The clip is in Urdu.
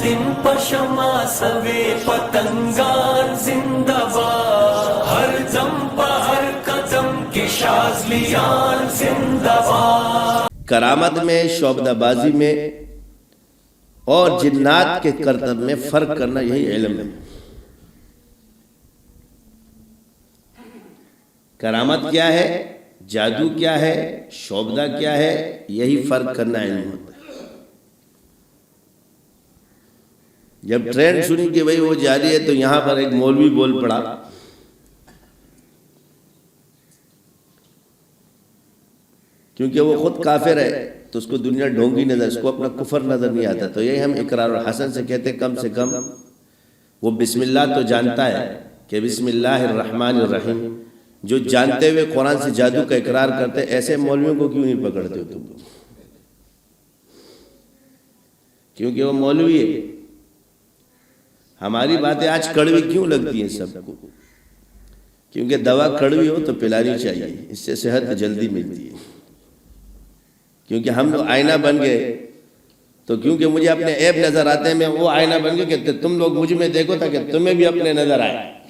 دن پشما سوے پتنگان زندہ باد، ہر دم پہ ہر قدم کی شاذلیان زندہ باد۔ کرامت میں، شعبدہ بازی میں اور جنات کے کرتب میں فرق کرنا یہی علم ہے۔ کرامت کیا ہے، جادو کیا ہے، شعبدہ کیا ہے، یہی فرق کرنا علم ہوتا ہے۔ جب ٹرینڈ سنی کہ بھئی وہ جاری ہے تو یہاں پر ایک مولوی بول پڑا، کیونکہ وہ خود کافر ہے تو اس کو دنیا ڈھونگی نظر، اس کو اپنا کفر نظر نہیں آتا، تو یہی ہم اقرار الحسن سے کہتے کم سے کم وہ بسم اللہ تو جانتا ہے کہ بسم اللہ الرحمن الرحیم، جو جانتے ہوئے قرآن سے جادو کا اقرار کرتے، ایسے مولویوں کو کیوں نہیں پکڑتے ہو تم؟ کیونکہ وہ مولوی ہے۔ ہماری باتیں آج کڑوی کیوں لگتی ہیں سب کو؟ کیونکہ دوا کڑوی ہو تو پلانی چاہیے، اس سے صحت جلدی ملتی ہے۔ کیونکہ ہم لوگ آئینہ بن گئے تو کیونکہ مجھے اپنے عیب نظر آتے ہیں، میں وہ آئینہ بن گئے کہ تم لوگ مجھ میں دیکھو تاکہ تمہیں بھی اپنے نظر آئے۔